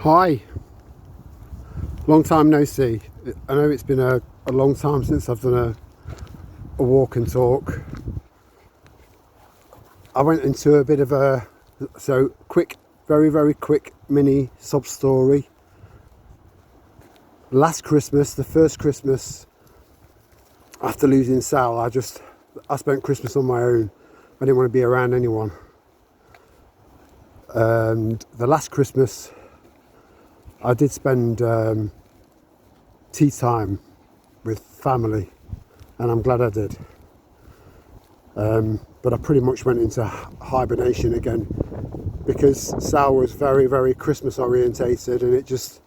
Hi, long time no see. I know it's been a long time since I've done a walk and talk. I went into a bit of a very quick mini sub story. Last Christmas, the first Christmas after losing Sal, I spent Christmas on my own. I didn't want to be around anyone. And the last Christmas I did spend tea time with family, and I'm glad I did. But I pretty much went into hibernation again because Sal was very Christmas orientated, and it's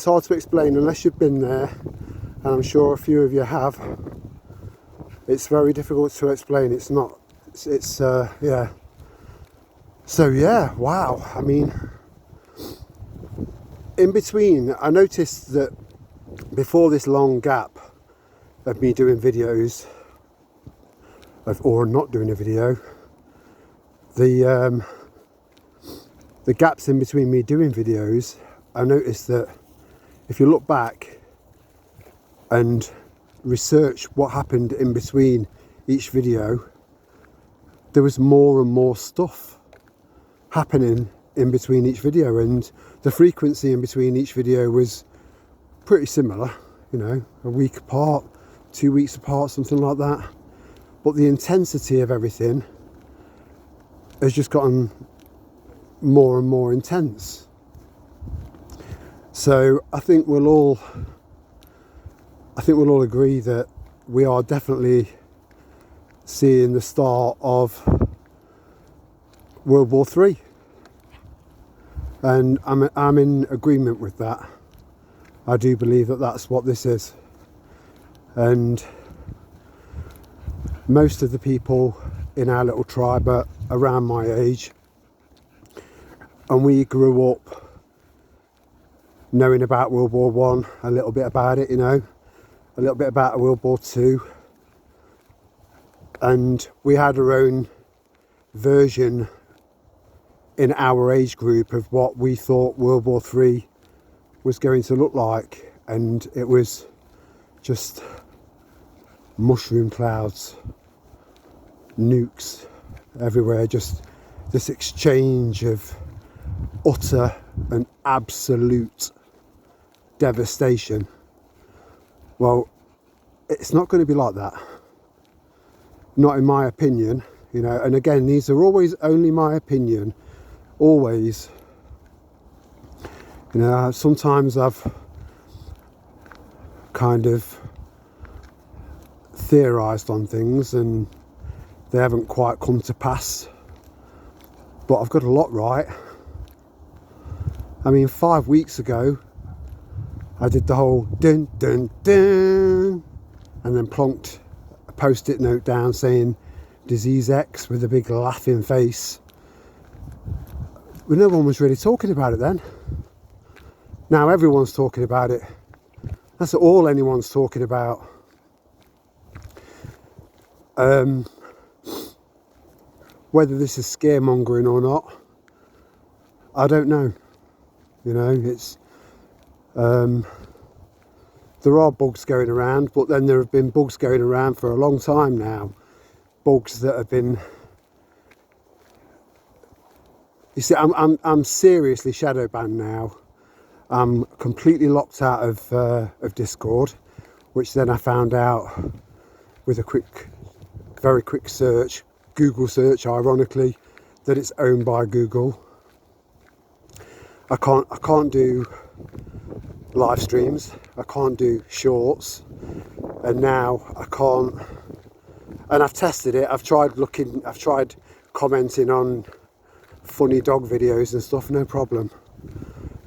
hard to explain unless you've been there, and I'm sure a few of you have. It's very difficult to explain. Wow. I mean, in between, I noticed that before this long gap of me doing videos, or not doing a video, the gaps in between me doing videos, I noticed that if you look back and research what happened in between each video, there was more and more stuff happening in between each video, and the frequency in between each video was pretty similar, a week apart, 2 weeks apart, something like that. But the intensity of everything has just gotten more and more intense. So I think we'll all agree that we are definitely seeing the start of World War III. And I'm in agreement with that. I do believe that that's what this is. And most of the people in our little tribe are around my age, and we grew up knowing about World War One, a little bit about it, a little bit about World War Two, and we had our own version in our age group of what we thought World War III was going to look like, and it was just mushroom clouds, nukes everywhere, just this exchange of utter and absolute devastation. Well, it's not going to be like that, not in my opinion, and again, these are always only my opinion. Always, sometimes I've kind of theorised on things and they haven't quite come to pass, but I've got a lot right. I mean, 5 weeks ago I did the whole dun dun dun and then plonked a post-it note down saying disease X with a big laughing face. But no one was really talking about it then. Now everyone's talking about it. That's all anyone's talking about. Whether this is scaremongering or not, I don't know. It's there are bugs going around, but then there have been bugs going around for a long time now. Bugs that have been. You see, I'm seriously shadow banned now. I'm completely locked out of Discord, which then I found out with a very quick search, Google search, ironically, that it's owned by Google. I can't do live streams. I can't do shorts, and now I can't. And I've tested it. I've tried commenting on funny dog videos and stuff, no problem.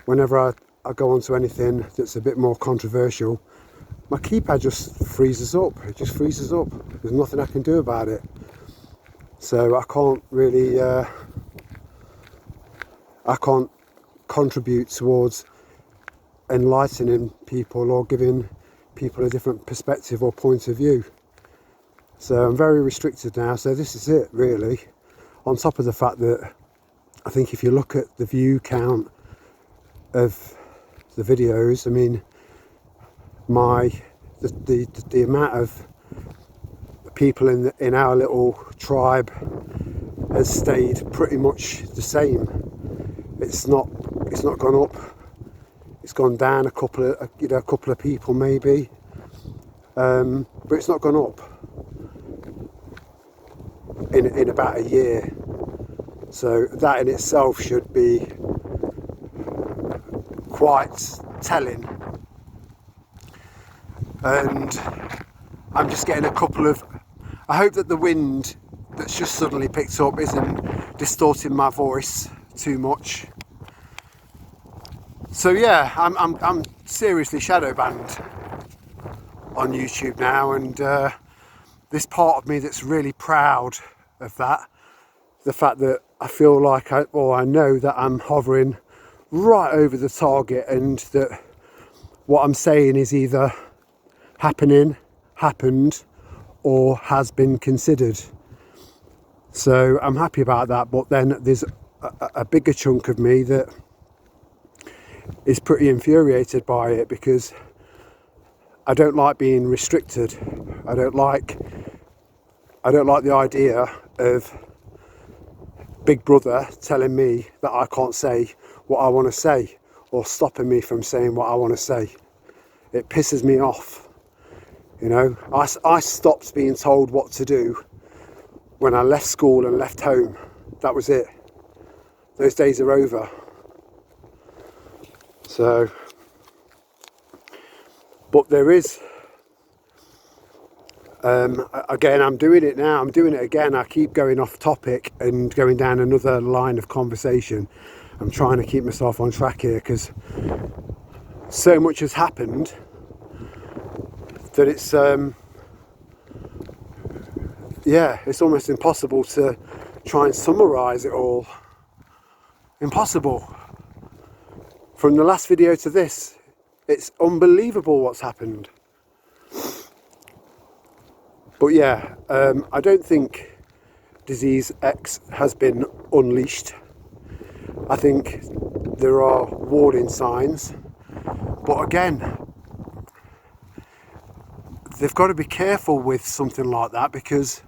Whenever I go onto anything that's a bit more controversial, my keypad just freezes up. It just freezes up. There's nothing I can do about it. So I can't really, I can't contribute towards enlightening people or giving people a different perspective or point of view. So I'm very restricted now. So this is it, really. On top of the fact that I think if you look at the view count of the videos, I mean, the amount of people in our little tribe has stayed pretty much the same. It's not gone up. It's gone down a couple of people maybe, but it's not gone up in about a year. So that in itself should be quite telling. And I'm just getting a couple of, I hope that the wind that's just suddenly picked up isn't distorting my voice too much. So yeah, I'm seriously shadow banned on YouTube now, and this part of me that's really proud of that, the fact that I feel like I know that I'm hovering right over the target, and that what I'm saying is either happening, happened, or has been considered. So I'm happy about that, but then there's a bigger chunk of me that is pretty infuriated by it, because I don't like being restricted. I don't like the idea of Big Brother telling me that I can't say what I want to say, or stopping me from saying what I want to say. It pisses me off. You know, I stopped being told what to do when I left school and left home. That was it. Those days are over. So, but there is, again, I'm doing it now. I'm doing it again. I keep going off topic and going down another line of conversation. I'm trying to keep myself on track here, because so much has happened that it's it's almost impossible to try and summarise it all. Impossible. From the last video to this, it's unbelievable what's happened. But yeah, I don't think Disease X has been unleashed. I think there are warning signs, but again, they've got to be careful with something like that, because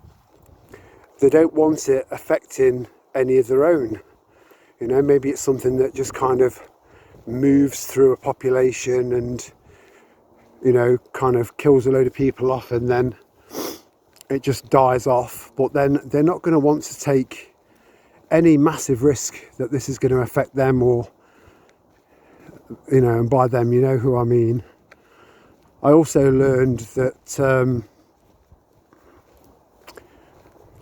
they don't want it affecting any of their own. You know, maybe it's something that just kind of moves through a population and, you know, kind of kills a load of people off, and then it just dies off. But then they're not going to want to take any massive risk that this is going to affect them, or, you know, and by them, you know who I mean. I also learned that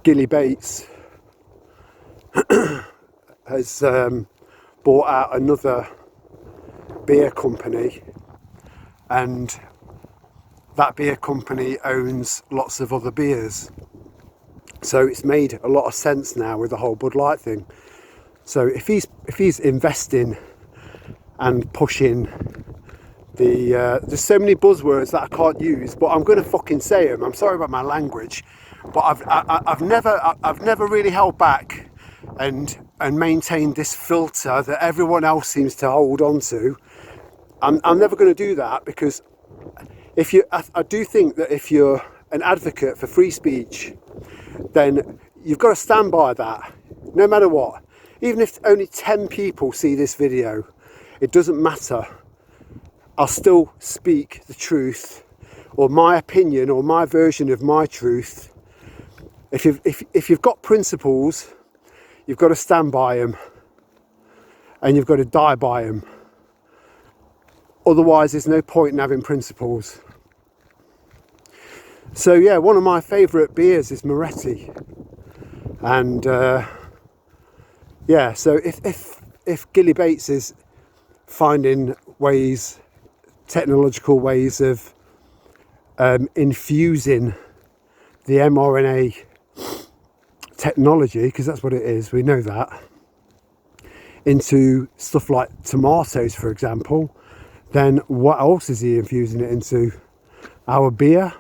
Gilly Bates has bought out another beer company, and that beer company owns lots of other beers. So it's made a lot of sense now with the whole Bud Light thing. So if he's investing and pushing there's so many buzzwords that I can't use, but I'm going to fucking say them. I'm sorry about my language, but I've never really held back and maintained this filter that everyone else seems to hold on to. I'm never going to do that, because I do think that if you're an advocate for free speech, then you've got to stand by that, no matter what. Even if only 10 people see this video, it doesn't matter. I'll still speak the truth, or my opinion, or my version of my truth. If you've got principles, you've got to stand by them, and you've got to die by them. Otherwise, there's no point in having principles. So yeah, one of my favourite beers is Moretti, and yeah. So if Gilly Bates is finding ways, technological ways of infusing the mRNA technology, because that's what it is, we know that, into stuff like tomatoes, for example, then what else is he infusing it into? Our beer.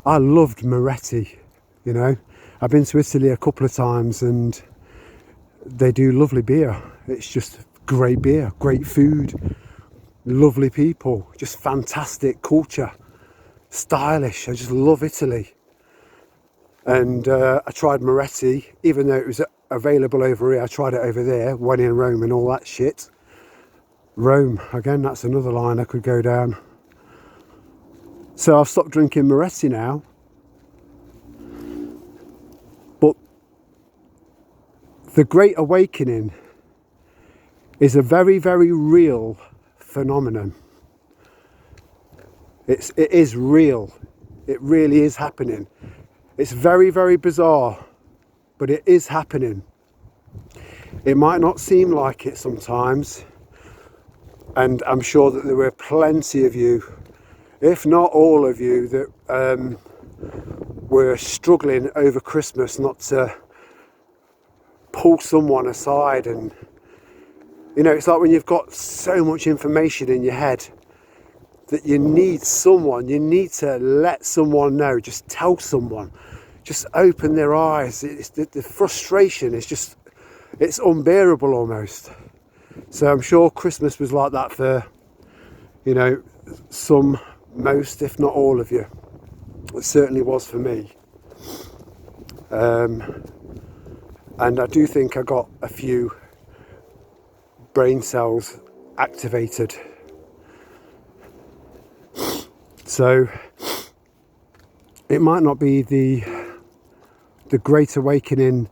I loved Moretti, you know. I've been to Italy a couple of times, and they do lovely beer. It's just great beer, great food, lovely people, just fantastic culture, stylish. I just love Italy. And I tried Moretti, even though it was available over here. I tried it over there, when in Rome and all that shit. Rome, again, that's another line I could go down. So I've stopped drinking Moretti now. But the Great Awakening is a very, very real phenomenon. It is real. It really is happening. It's very, very bizarre, but it is happening. It might not seem like it sometimes, and I'm sure that there were plenty of you, if not all of you, that were struggling over Christmas not to pull someone aside. And you know, it's like when you've got so much information in your head that you need someone, you need to let someone know, just tell someone, just open their eyes. The frustration is just, it's unbearable almost. So I'm sure Christmas was like that for, you know, some, most, if not all of you. It certainly was for me. And I do think I got a few brain cells activated. So it might not be the Great Awakening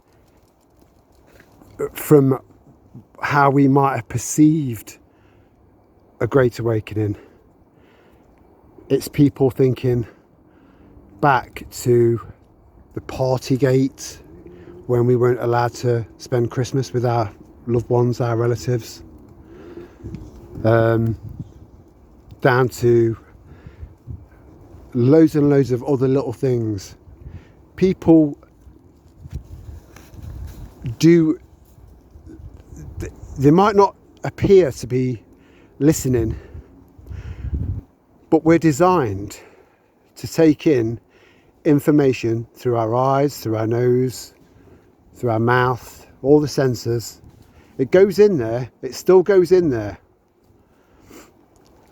from how we might have perceived a Great Awakening. It's people thinking back to the Partygate, when we weren't allowed to spend Christmas with our loved ones, our relatives, down to loads and loads of other little things. People do, they might not appear to be listening, but we're designed to take in information through our eyes, through our nose, through our mouth, all the senses. It goes in there, it still goes in there.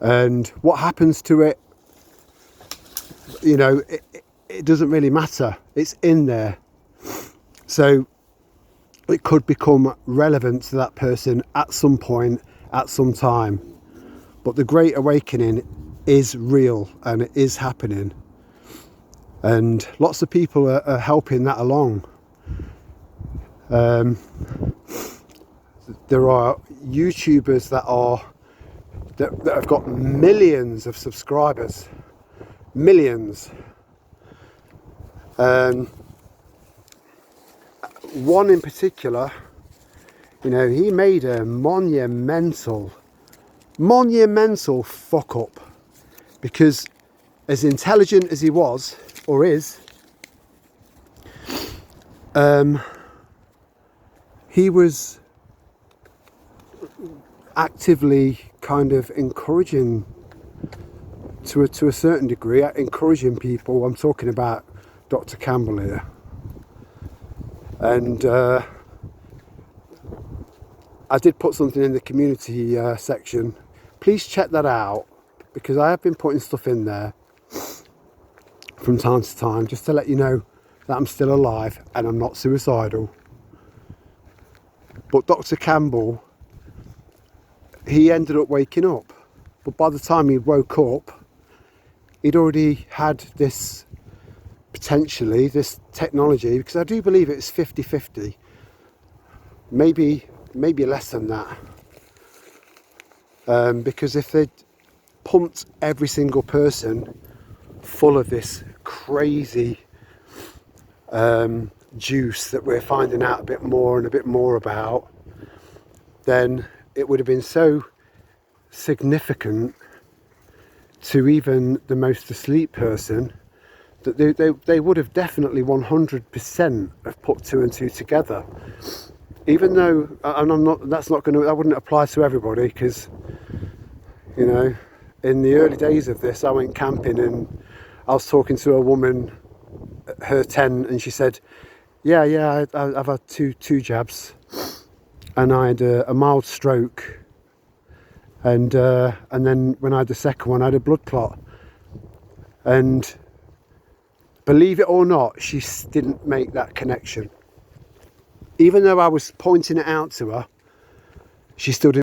And what happens to it, you know, it doesn't really matter. It's in there. So it could become relevant to that person at some point, at some time. But the Great Awakening is real and it is happening. And lots of people are helping that along. There are YouTubers that have got millions of subscribers. Millions. One in particular, you know, he made a monumental fuck up, because as intelligent as he was, or is, he was actively kind of encouraging, to a certain degree, encouraging people. I'm talking about Dr. Campbell here. And I did put something in the community section. Please check that out, because I have been putting stuff in there from time to time, just to let you know that I'm still alive and I'm not suicidal. But Dr. Campbell, he ended up waking up. But by the time he woke up, he'd already had this, potentially, this technology, because I do believe it's 50-50. Maybe less than that. Because if they'd pumped every single person full of this crazy juice that we're finding out a bit more and a bit more about, then it would have been so significant to even the most asleep person that they would have definitely 100% have put two and two together. Even though, and that wouldn't apply to everybody, because, you know, in the early days of this, I went camping and I was talking to a woman at her tent, and she said, yeah, I've had two jabs. and I had a mild stroke, and then when I had the second one, I had a blood clot. And believe it or not, she didn't make that connection. Even though I was pointing it out to her, she still didn't.